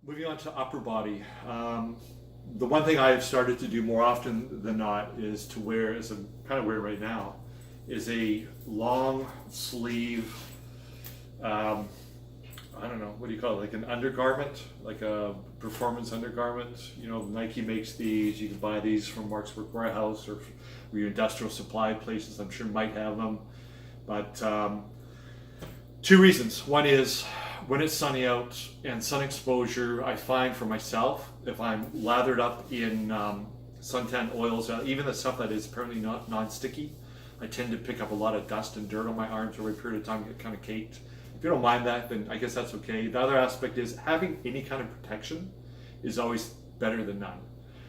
Moving on to upper body. The one thing I've started to do more often than not is to wear, as I'm kind of wearing right now, is a long sleeve, um, I don't know, what do you call it, like an undergarment, like a performance undergarment. You know, Nike makes these. You can buy these from Mark's Work Warehouse or your industrial supply places. I'm sure might have them. But two reasons. One is when it's sunny out and sun exposure, I find for myself, if I'm lathered up in suntan oils, even the stuff that is apparently not non-sticky, I tend to pick up a lot of dust and dirt on my arms over a period of time, get kind of caked. If you don't mind that, then I guess that's okay. The other aspect is having any kind of protection is always better than none.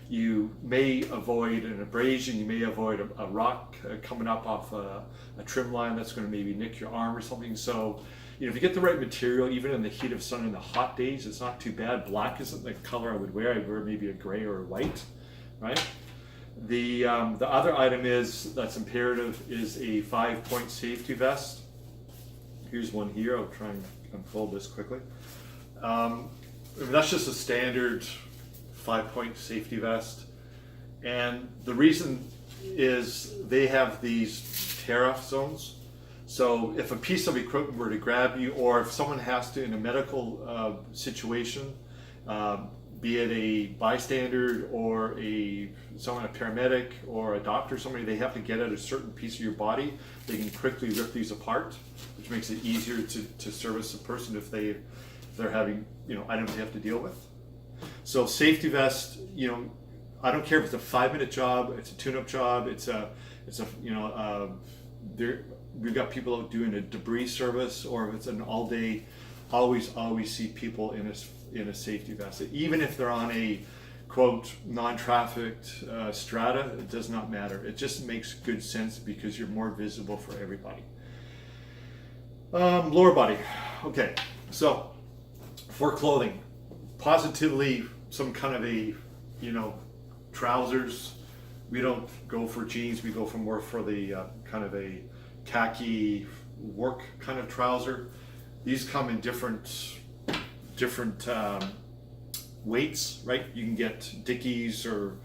You may avoid an abrasion, you may avoid a rock coming up off a trim line that's going to maybe nick your arm or something. So, you know, if you get the right material, even in the heat of sun in the hot days, it's not too bad. Black isn't the color I would wear. I'd wear maybe a gray or a white, right? The other item that's imperative is a 5-point safety vest. Here's one here. I'll try and unfold this quickly. That's just a standard 5-point safety vest, and the reason is they have these tear-off zones. So if a piece of equipment were to grab you, or if someone has to in a medical situation, be it a bystander or a paramedic or a doctor, somebody, they have to get at a certain piece of your body, they can quickly rip these apart, which makes it easier to service a person if they're having, you know, items they have to deal with. So safety vest, you know, I don't care if it's a 5-minute job, it's a tune-up job, we've got people out doing a debris service, or if it's an all-day, always see people in a safety vest. Even if they're on a quote non-trafficked strata, it does not matter. It just makes good sense because you're more visible for everybody. Lower body. Okay, so for clothing, positively some kind of a, you know, trousers. We don't go for jeans. We go for more for the kind of a khaki work kind of trouser. These come in different weights, right? You can get Dickies or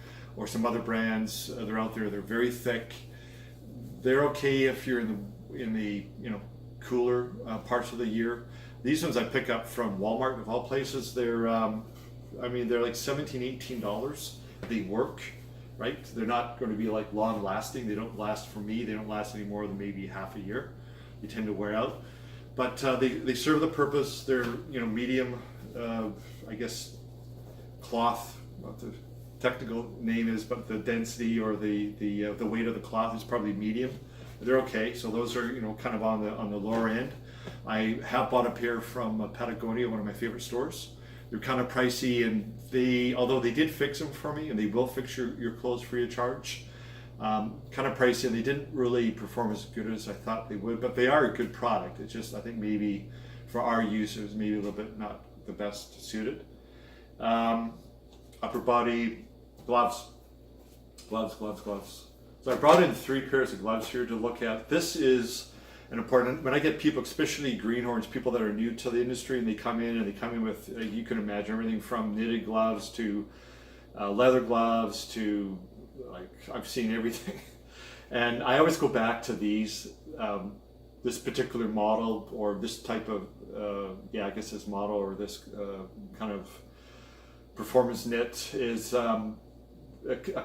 some other brands. They're out there. They're very thick. They're okay if you're in the you know, cooler parts of the year. These ones I pick up from Walmart of all places. They're they're like $17, $18. They work, right? They're not going to be like long lasting. They don't last, for me, they don't last any more than maybe half a year. They tend to wear out. But they serve the purpose. They're, you know, medium, I guess, cloth, what the technical name is, but the density or the weight of the cloth is probably medium. They're okay. So those are, you know, kind of on the lower end. I have bought a pair from Patagonia, one of my favorite stores. They're kind of pricey, and although they did fix them for me, and they will fix your clothes free of charge, kind of pricey, and they didn't really perform as good as I thought they would, but they are a good product. It's just, I think maybe for our use, it was maybe a little bit not the best suited. Upper body, gloves. So I brought in 3 pairs of gloves here to look at. This is an important, when I get people, especially greenhorns, people that are new to the industry, and they come in with, you can imagine, everything from knitted gloves to leather gloves to, like, I've seen everything. And I always go back to these, this particular model, or this type of, I guess this model, or this kind of performance knit is a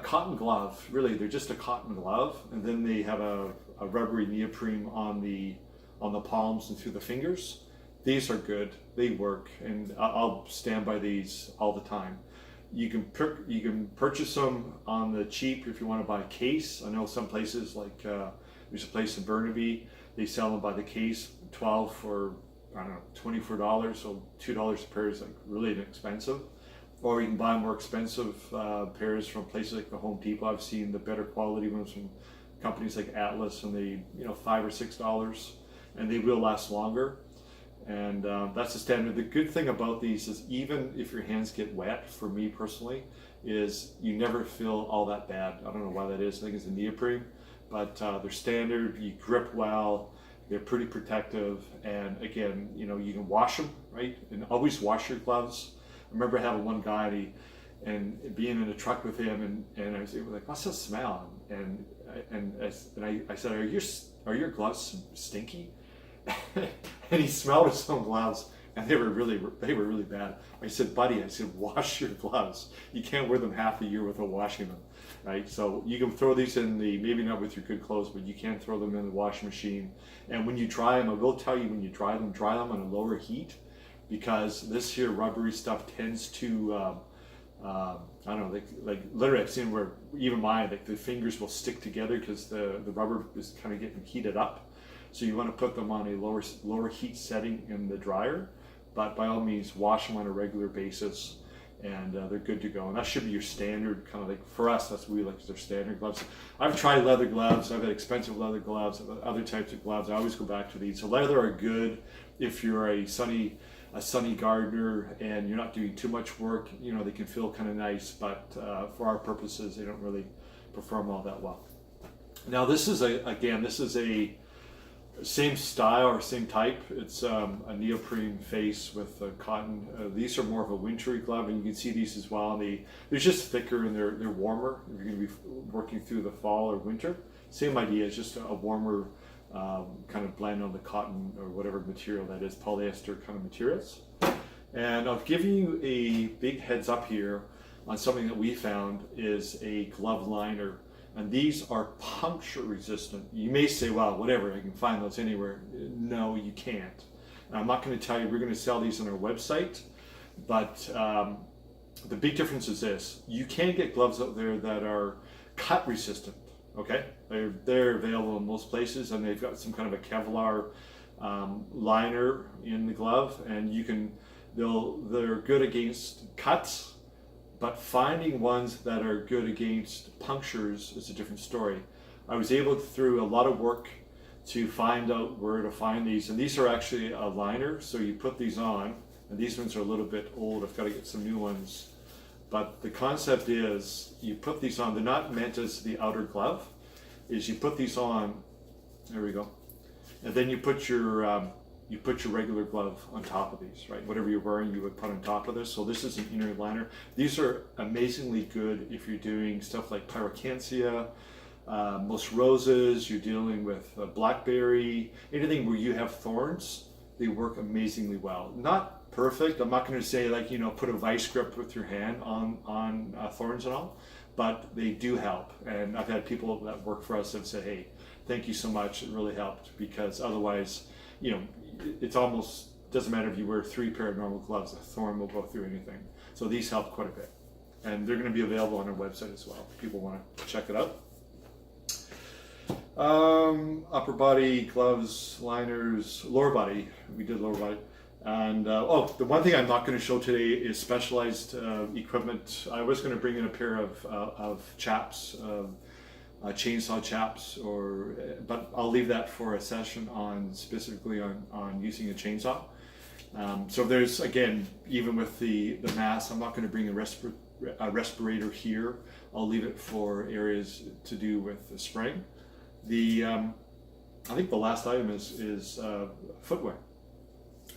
cotton glove. Really, they're just a cotton glove, and then they have a rubbery neoprene on the palms and through the fingers. These are good. They work, and I'll stand by these all the time. You can purchase them on the cheap if you want to buy a case. I know some places, like there's a place in Burnaby, they sell them by the case, 12 for, I don't know, $24, so $2 a pair is like really inexpensive. Or you can buy more expensive pairs from places like the Home Depot. I've seen the better quality ones from companies like Atlas, and they, you know, $5 or $6, and they will last longer. And that's the standard. The good thing about these is, even if your hands get wet, for me personally, is you never feel all that bad. I don't know why that is. I think it's a neoprene, but they're standard. You grip well. They're pretty protective, and again, you know, you can wash them, right? And always wash your gloves. remember having one guy and being in a truck with him, and I was like, what's that smell? And I said, are your gloves stinky? And he smelled his own gloves, and they were really bad. I said, buddy, wash your gloves. You can't wear them half a year without washing them, right? So you can throw these in maybe not with your good clothes, but you can throw them in the washing machine. And when you dry them, I will tell you, when you dry them on a lower heat, because this here rubbery stuff tends to, I don't know, like literally I've seen where even mine, like the fingers will stick together because the rubber is kind of getting heated up. So you want to put them on a lower heat setting in the dryer, but by all means wash them on a regular basis, and they're good to go. And that should be your standard, kind of like, for us, that's what we like, their standard gloves. I've tried leather gloves, I've had expensive leather gloves, other types of gloves. I always go back to these. So leather are good if you're a sunny gardener and you're not doing too much work. You know, they can feel kind of nice, but for our purposes, they don't really perform all that well. Now this is a same style or same type. It's a neoprene face with cotton. These are more of a wintry glove, and you can see these as well. They're just thicker and they're warmer. If you're going to be working through the fall or winter, same idea. It's just a warmer kind of blend on the cotton or whatever material that is, polyester kind of materials. And I'll give you a big heads up here on something that we found is a glove liner. And these are puncture resistant. You may say, well, whatever, I can find those anywhere. No, you can't. And I'm not going to tell you, we're going to sell these on our website, but the big difference is this. You can get gloves out there that are cut resistant, okay? They're available in most places, and they've got some kind of a Kevlar liner in the glove, and they're good against cuts. But finding ones that are good against punctures is a different story. I was able, through a lot of work, to find out where to find these. And these are actually a liner, so you put these on. And these ones are a little bit old. I've got to get some new ones. But the concept is, you put these on. They're not meant as the outer glove. Is you put these on. There we go. And then you put your regular glove on top of these, right? Whatever you're wearing, you would put on top of this. So this is an inner liner. These are amazingly good if you're doing stuff like pyrocantia, most roses, you're dealing with blackberry, anything where you have thorns, they work amazingly well. Not perfect. I'm not going to say, like, put a vice grip with your hand on thorns and all, but they do help. And I've had people that work for us that say, hey, thank you so much. It really helped, because otherwise, it almost doesn't matter if you wear 3 pair of normal gloves, a thorn will go through anything. So these help quite a bit. And they're going to be available on our website as well if people want to check it out. Upper body gloves, liners, lower body. We did lower body. And the one thing I'm not going to show today is specialized equipment. I was going to bring in a pair of chaps, chainsaw chaps, but I'll leave that for a session specifically on using a chainsaw. So there's, again, even with the mask, I'm not going to bring a respirator here. I'll leave it for areas to do with the spraying. I think the last item is footwear.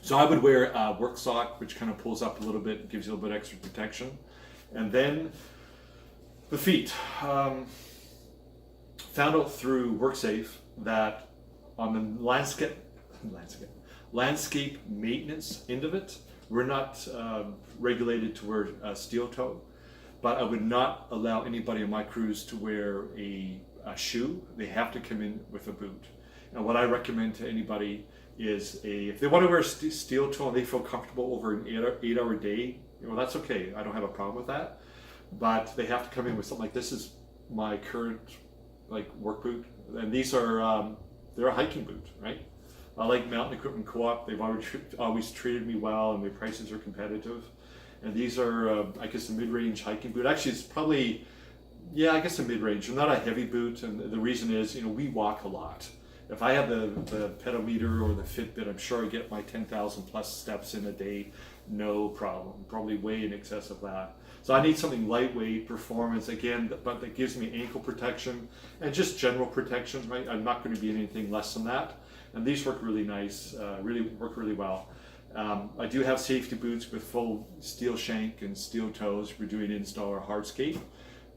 So I would wear a work sock, which kind of pulls up a little bit, gives you a little bit extra protection. And then the feet. Found out through WorkSafe that on the landscape maintenance end of it, we're not regulated to wear a steel toe, but I would not allow anybody on my crews to wear a shoe. They have to come in with a boot. And what I recommend to anybody is if they want to wear a steel toe and they feel comfortable over an 8-hour day, that's okay. I don't have a problem with that. But they have to come in with something like, this is my current work boot, and these are they're a hiking boot, right? I like Mountain Equipment Co-op. They've always treated me well, and their prices are competitive. And these are I guess a mid-range hiking boot. Actually, it's probably, I guess a mid-range. Not a heavy boot, and the reason is, we walk a lot. If I have the pedometer or the Fitbit, I'm sure I get my 10,000 plus steps in a day, no problem. Probably way in excess of that. So I need something lightweight, performance, again, but that gives me ankle protection and just general protection, right? I'm not going to be anything less than that. And these work really nice, work really well. I do have safety boots with full steel shank and steel toes. We're doing install or hardscape,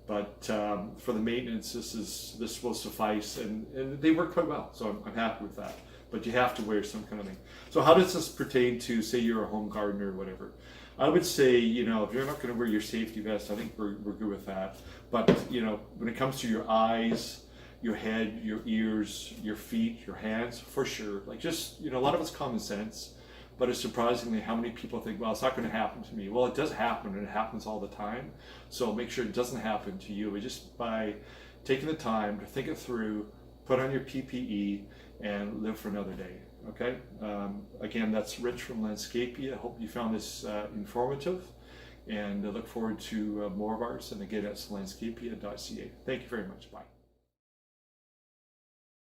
but for the maintenance, this will suffice, and they work quite well. So I'm happy with that. But you have to wear some kind of thing. So how does this pertain to, say, you're a home gardener or whatever? I would say, you know, if you're not going to wear your safety vest, I think we're good with that. But, you know, when it comes to your eyes, your head, your ears, your feet, your hands, for sure. Like, just, you know, a lot of it's common sense, but it's surprisingly how many people think, well, it's not going to happen to me. Well, it does happen, and it happens all the time. So make sure it doesn't happen to you. But just by taking the time to think it through, put on your PPE, and live for another day. Okay. Again, that's Rich from Landscapia. I hope you found this informative, and I look forward to more of ours. And again, that's landscapia.ca. Thank you very much. Bye.